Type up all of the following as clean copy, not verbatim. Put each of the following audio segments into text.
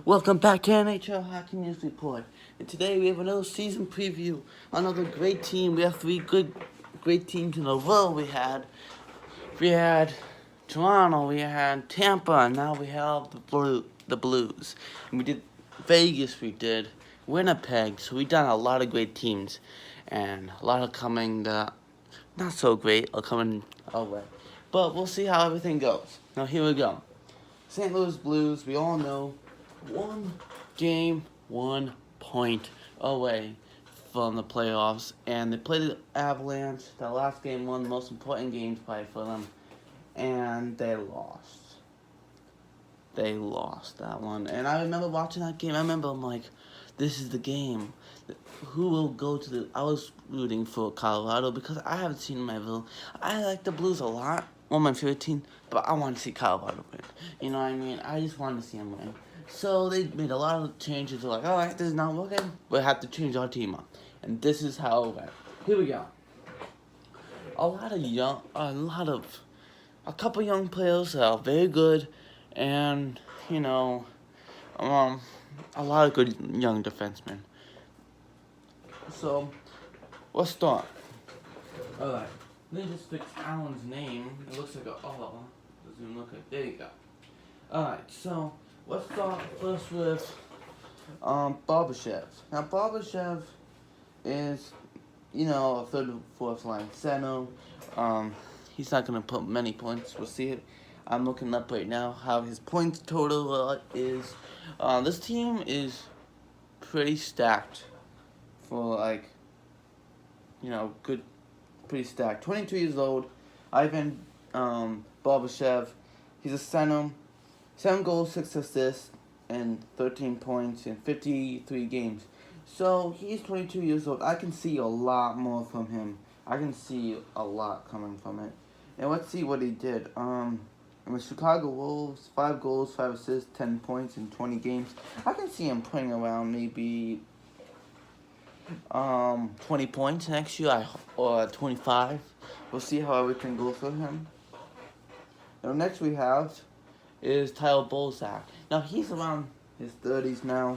Welcome back to NHL Hockey News Report. And today we have another season preview. Another great team. We have three great teams in a row. We had Toronto, we had Tampa, and now we have the Blues. And we did Vegas, we did Winnipeg. So we've done a lot of great teams, and a lot of coming that not so great are coming our way. But we'll see how everything goes. Now here we go. St. Louis Blues, we all know, 1 game, 1 point away from the playoffs. And they played the Avalanche. The last game, one of the most important games probably for them. And they lost. They lost that one. And I remember watching that game. I'm like, this is the game. Who will go to the... I was rooting for Colorado because I haven't seen Melville. I like the Blues a lot. One of my favorite teams. But I want to see Colorado win. You know what I mean? I just wanted to see them win. So they made a lot of changes. They're like, alright, this is not working. We have to change our team up. And this is how it went. Here we go. A couple young players that are very good. And, a lot of good young defensemen. So, let's start. Alright, let me just fix Alan's name. It looks like doesn't even look like, there you go. Alright, so, let's start first with, Barbashev. Now, Barbashev is, a third or fourth line center. He's not going to put many points. We'll see it. I'm looking up right now how his points total is. This team is pretty stacked for, pretty stacked. 22 years old, Ivan Barbashev. He's a center. 7 goals, 6 assists, and 13 points in 53 games. So, he's 22 years old. I can see a lot more from him. I can see a lot coming from it. And let's see what he did. In the Chicago Wolves, 5 goals, 5 assists, 10 points in 20 games. I can see him playing around maybe 20 points next year, or 25. We'll see how everything goes for him. Now, next we have is Tyler Bozak. Now, he's around his 30s now.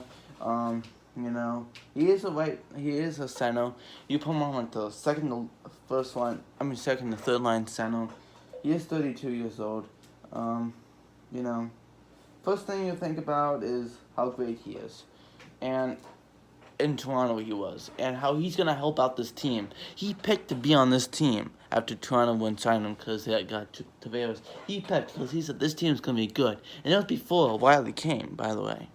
He is a center. You put him on like the second to third line center. He is 32 years old. First thing you think about is how great he is. And in Toronto he was. And how he's going to help out this team. He picked to be on this team after Toronto wouldn't sign him because they got Tavares. He picked because he said this team's going to be good. And it was before O'Reilly came, by the way.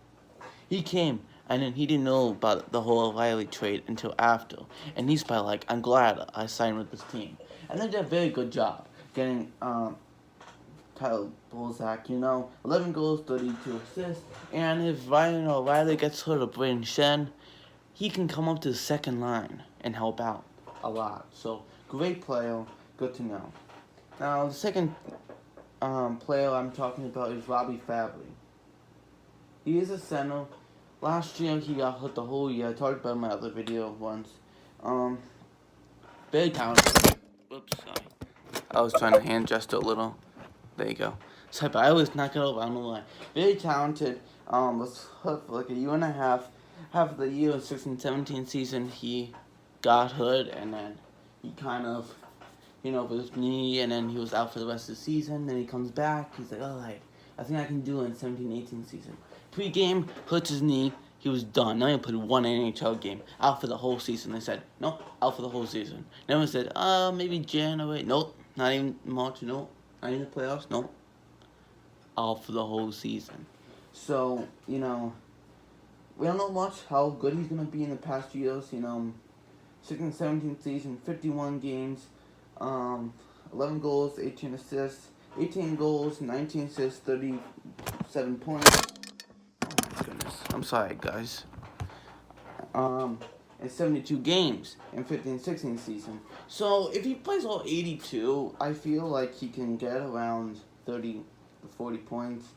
He came, and then he didn't know about the whole O'Reilly trade until after. And he's probably like, I'm glad I signed with this team. And they did a very good job getting Tyler Bozak, 11 goals, 32 assists. And if Ryan O'Reilly gets hurt or Braden Shen, he can come up to the second line and help out a lot. So, great player, good to know. Now, the second player I'm talking about is Robbie Fabry. He is a center. Last year, he got hurt the whole year. I talked about it in my other video once. Very talented. Whoops, sorry. I was trying to hand gesture a little. There you go. Sorry, but I always knock it over. I don't know why. Very talented. Was hurt for like a year and a half. Half of the year, 16-17 season, he got hurt, and then he kind of, with his knee, and then he was out for the rest of the season. Then he comes back. He's like, alright, I think I can do it in 17-18 season. Pre-game, hurts his knee. He was done. Now he played one NHL game. Out for the whole season. They said, nope, out for the whole season. Then we said, maybe January. Nope, not even March. Nope, not even the playoffs. Nope. Out for the whole season. So, we don't know much how good he's going to be in the past years. 16-17 season, 51 games, 11 goals, 18 assists, 18 goals, 19 assists, 37 points. Oh my goodness. I'm sorry, guys. And 72 games in 15-16 season. So, if he plays all 82, I feel like he can get around 30 to 40 points.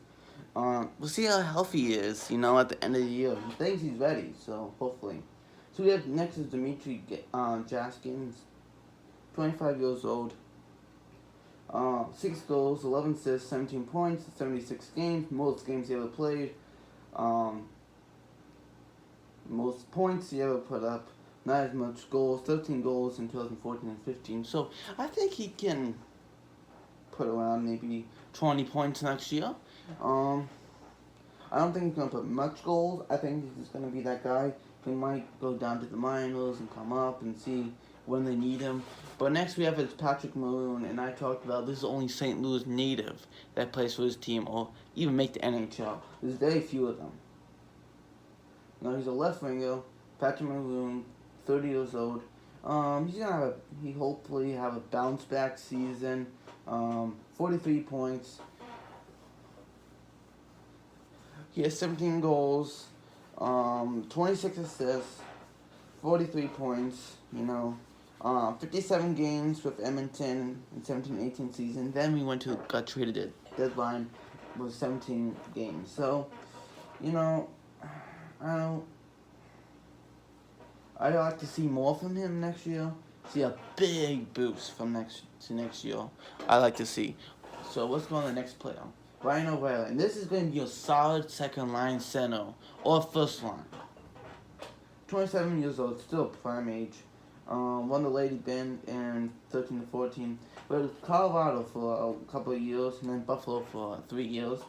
We'll see how healthy he is, at the end of the year. He thinks he's ready, so hopefully. So we have next is Dmitry Jaskins, 25 years old. 6 goals, 11 assists, 17 points, 76 games, most games he ever played. Most points he ever put up. Not as much goals. 13 goals in 2014 and 15. So I think he can put around maybe 20 points next year. I don't think he's gonna put much goals. I think he's just gonna be that guy. He might go down to the minors and come up and see when they need him. But next we have is Patrick Maroon, and I talked about this is only St. Louis native that plays for his team or even make the NHL. There's very few of them. Now he's a left winger, Patrick Maroon, 30 years old. He's gonna he hopefully have a bounce back season. 43 points. He has 17 goals, 26 assists, 43 points, 57 games with Edmonton in 17-18 season. Then we got traded at deadline with 17 games. So, I'd like to see more from him next year. See a big boost from next year. I like to see. So let's go on the next player. Ryan O'Reilly. And this is going to be a solid second line center or first line. 27 years old, still prime age. Won the Lady Bin in 13 to 14. With Colorado for a couple of years and then Buffalo for 3 years.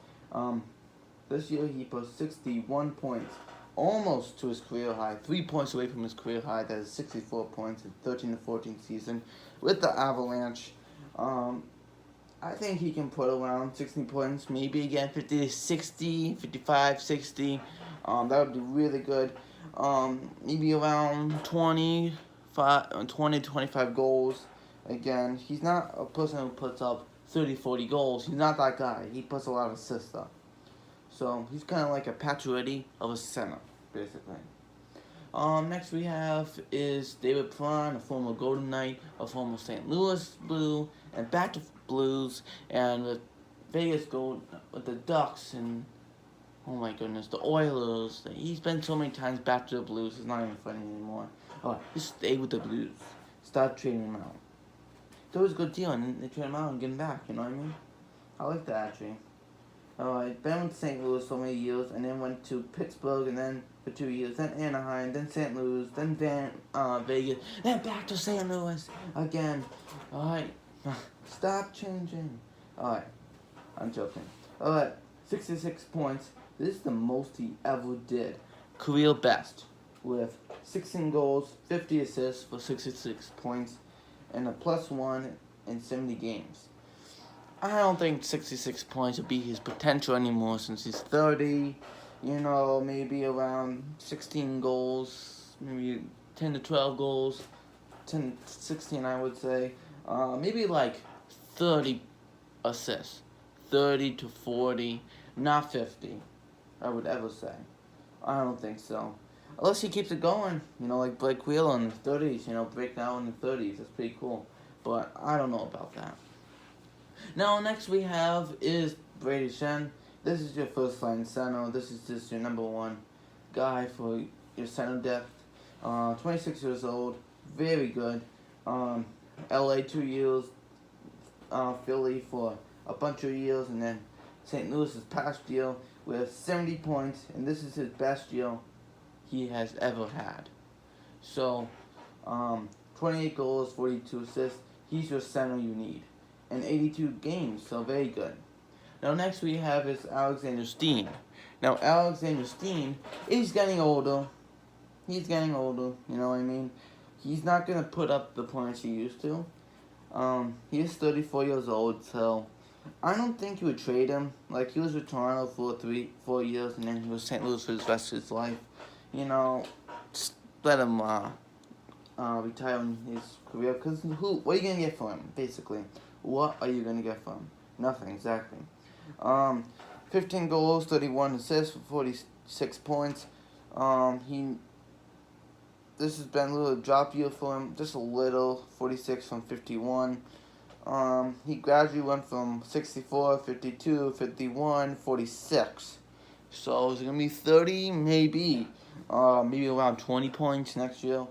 This year he put 61 points, almost to his career high. 3 points away from his career high. That is 64 points in 13 to 14 season with the Avalanche. I think he can put around 60 points, maybe again 50 to 60, 55, 60. That would be really good. Maybe around 20 to 25 goals. Again, he's not a person who puts up 30, 40 goals. He's not that guy. He puts a lot of assists up. So he's kind of like a Pacioretty of a center, basically. Next we have is David Perron, a former Golden Knight, a former St. Louis Blue, and back to Blues, and with Vegas Gold, with the Ducks, and oh my goodness, the Oilers. He's been so many times back to the Blues, it's not even funny anymore. Just stay with the Blues. Stop trading him out. It's always a good deal, and they trade him out and get him back, you know what I mean? I like that, actually. Been with St. Louis so many years, and then went to Pittsburgh, and then for 2 years, then Anaheim, then St. Louis, then Vegas, then back to St. Louis again. Alright, stop changing. Alright, I'm joking. Alright, 66 points. This is the most he ever did. Career best, with 16 goals, 50 assists for 66 points, and a +1 in 70 games. I don't think 66 points would be his potential anymore since he's 30. Maybe around 16 goals, maybe 10 to 12 goals, 10 to 16 I would say. Maybe like 30 assists, 30 to 40, not 50, I would ever say. I don't think so. Unless he keeps it going, like Blake Wheeler in the 30s, break down in the 30s, that's pretty cool. But I don't know about that. Now, next we have is Brady Shen. This is your first line center. This is just your number one guy for your center depth. 26 years old, very good. LA 2 years, Philly for a bunch of years, and then St. Louis's past year with 70 points, and this is his best year he has ever had. So, 28 goals, 42 assists. He's your center you need. In 82 games, so very good. Now next we have is Alexander Steen. Now Alexander Steen is getting older. He's getting older, you know what I mean? He's not going to put up the points he used to. He is 34 years old, so I don't think you would trade him. Like, he was with Toronto for 4 years, and then he was St. Louis for the rest of his life. Just let him retire in his career, because what are you going to get for him, basically? What are you going to get from him? Nothing, exactly. 15 goals, 31 assists for 46 points. This has been a little drop year for him, just a little, 46 from 51. He gradually went from 64, 52, 51, 46. So is it going to be 30? Maybe. Maybe around 20 points next year.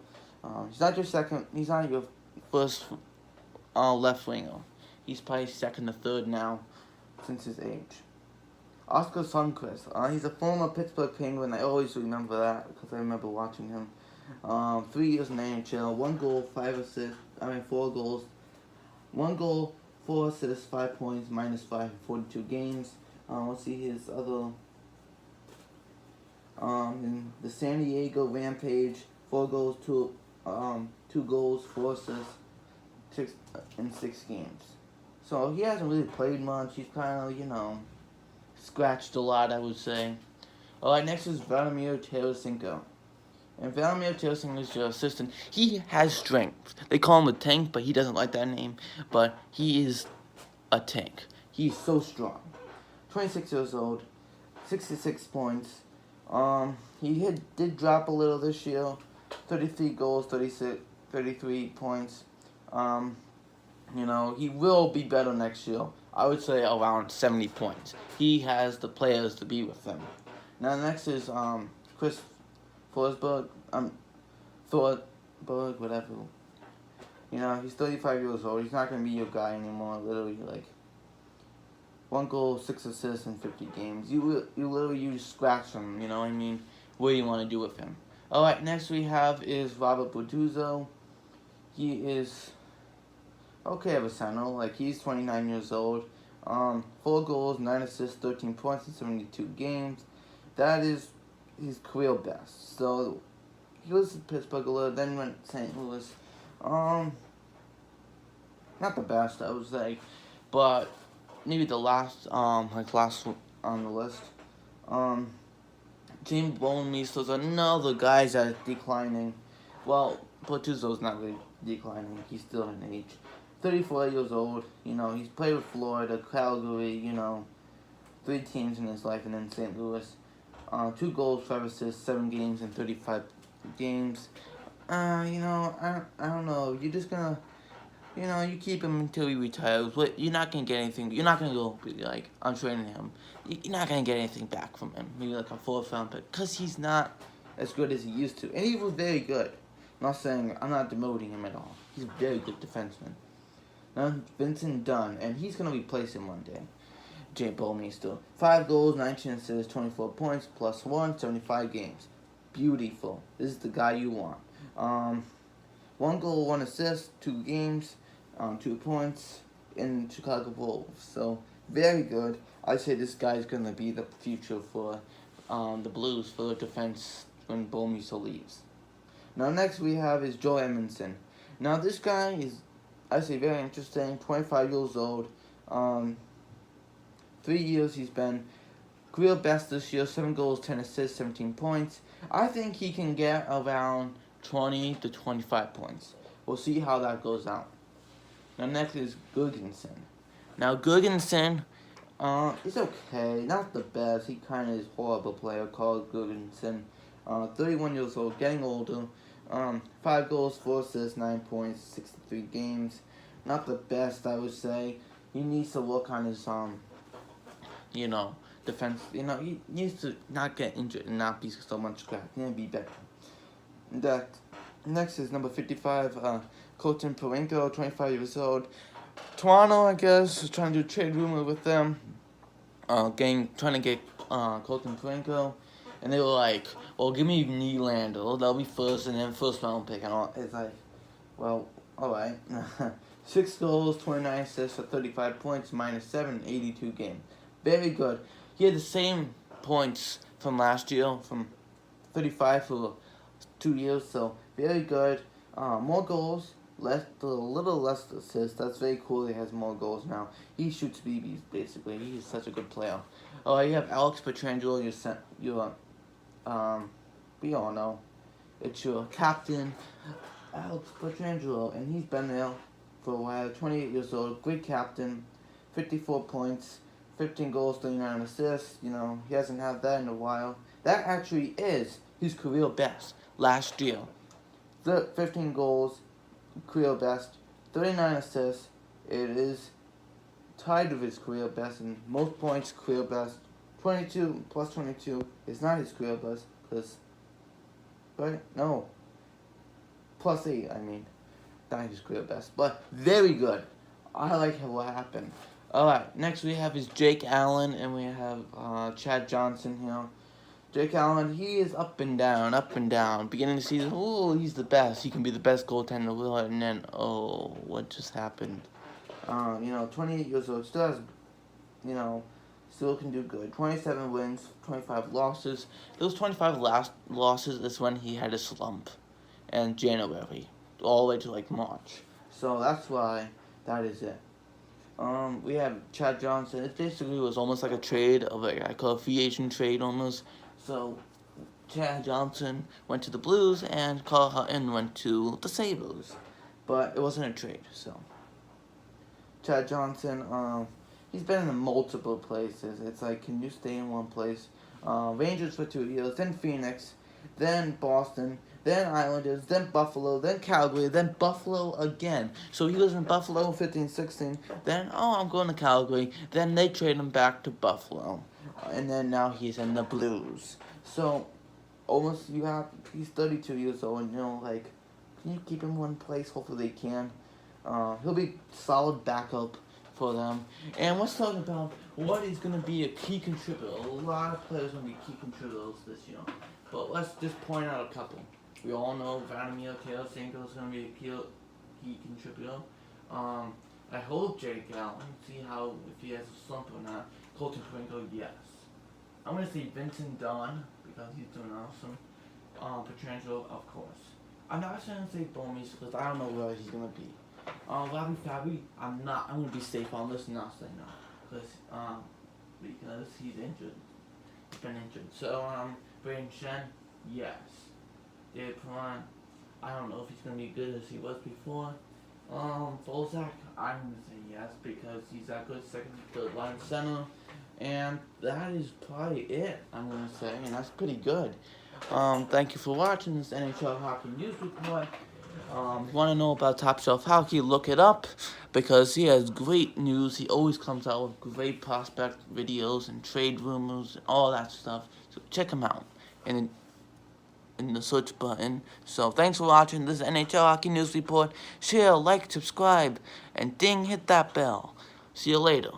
He's not your first left winger. He's probably second or third now, since his age. Oscar Sundqvist. He's a former Pittsburgh Penguin. I always remember that because I remember watching him. 3 years in the NHL, 1 goal, 5 assists. 4 goals. 1 goal, 4 assists, 5 points, -5 in 42 games. Let's see his other. In the San Diego Rampage, 4 goals, 2 goals, 4 assists, in 6 games. So he hasn't really played much. He's kind of, scratched a lot, I would say. Alright, next is Vladimir Tarasenko. And Vladimir Tarasenko is your assistant. He has strength. They call him a tank, but he doesn't like that name. But he is a tank. He's so strong. 26 years old, 66 points. He did drop a little this year. 33 goals, 33 points. He will be better next year. I would say around 70 points. He has the players to be with him. Now next is Chris Forsberg. Thorberg, whatever. He's 35 years old. He's not gonna be your guy anymore. Literally, 1 goal, 6 assists in 50 games. You just scratch him. You know what I mean? What do you want to do with him? All right. Next we have is Robert Bortuzzo. He is okay of a center. He's 29 years old. 4 goals, 9 assists, 13 points in 72 games. That is his career best. So he was in Pittsburgh a little, then went to St. Louis. Not the best, I would say, but maybe the last on the list. James Bouwmeester's another guy that's declining. Well, Bortuzzo's not really declining. He's still in age. 34 years old. He's played with Florida, Calgary. 3 teams in his life, and then St. Louis. 2 goals, 5 assists, 7 games in 35 games. I don't know. You're just gonna, you keep him until he retires. But you're not gonna get anything. You're not gonna go I'm trading him. You're not gonna get anything back from him. Maybe a 4th-round pick, cause he's not as good as he used to, and he was very good. I'm not demoting him at all. He's a very good defenseman. Now Vincent Dunn, and he's gonna replace him one day. Jay Bouwmeester. 5 goals, 19 assists, 24 points, +1, 75 games. Beautiful. This is the guy you want. 1 goal, 1 assist, 2 games, 2 points in Chicago Wolves. So very good. I say this guy is gonna be the future for the Blues for the defense when Bouwmeester leaves. Now next we have is Joe Edmondson. Now this guy is, I say, very interesting. 25 years old. 3 years he's been career best this year. 7 goals, 10 assists, 17 points. I think he can get around 20 to 25 points. We'll see how that goes out. Now next is Girgensson. Now Girgensson, is okay. Not the best. He kind of is a horrible player called Girgensson. 31 years old, getting older. 5 goals, 4 assists, 9 points, 63 games. Not the best, I would say. He needs to work on his defense. He needs to not get injured and not be so much scrapped. He needs to be better. Next is number 55, Colton Parayko, 25 years old. Toronto, I guess, is trying to do a trade rumor with them. Trying to get Colton Parayko. And they were like, well, give me Nylander. That'll be first, and then 1st-round pick. And all. It's like, well, all right. 6 goals, 29 assists for 35 points, -7, 82 games. Very good. He had the same points from last year, from 35 for 2 years, so very good. More goals, a little less assists. That's very cool. He has more goals now. He shoots BBs, basically. He's such a good player. Oh, you have Alex Pietrangelo. We all know. It's your captain, Alex Pietrangelo, and he's been there for a while. 28 years old, great captain, 54 points, 15 goals, 39 assists. He hasn't had that in a while. That actually is his career best last year. 15 goals, career best, 39 assists. It is tied with his career best, and most points, career best. 22 plus 22 is not his career best, +8, not his career best, but very good. I like what happened. Alright, next we have is Jake Allen, and we have Chad Johnson here. Jake Allen, he is up and down, up and down. Beginning of the season, oh, he's the best. He can be the best goaltender in the world, and then, oh, what just happened? 28 years old, still has, still can do good. 27 wins, 25 losses. Those 25 losses is when he had a slump in January, all the way to like March. So that's why that is it. We have Chad Johnson. It basically was almost like a trade of I call it a free agent trade almost. So Chad Johnson went to the Blues and Carl Hutton went to the Sabres, but it wasn't a trade. So Chad Johnson, he's been in multiple places. It's like, can you stay in one place? Rangers for 2 years, then Phoenix, then Boston, then Islanders, then Buffalo, then Calgary, then Buffalo again. So he was in Buffalo 15-16, then, I'm going to Calgary, then they trade him back to Buffalo, and then now he's in the Blues. So, he's 32 years old, and can you keep him in one place? Hopefully they can. He'll be solid backup for them. And let's talk about what is going to be a key contributor. A lot of players are going to be key contributors this year. But let's just point out a couple. We all know Vladimir Tarasenko is going to be a key contributor. I hope Jake Allen, see how if he has a slump or not. Colton Twinkle, yes. I'm going to say Vincent Dunn, because he's doing awesome. Pietrangelo, of course. I'm not going to say Bomis, because I don't know where he's going to be. Robby Fabbri, I'm going to be safe on this and not say no. Because he's injured. He's been injured. So, Brayden Schenn, yes. David Perron, I don't know if he's going to be good as he was before. Bozak, I'm going to say yes, because he's that good second, third line center. And that is probably it, I'm going to say, and that's pretty good. Thank you for watching this NHL Hockey News Report. If you want to know about Top Shelf Hockey, look it up, because he has great news. He always comes out with great prospect videos and trade rumors and all that stuff. So check him out in the search button. So thanks for watching. This is NHL Hockey News Report. Share, like, subscribe, and hit that bell. See you later.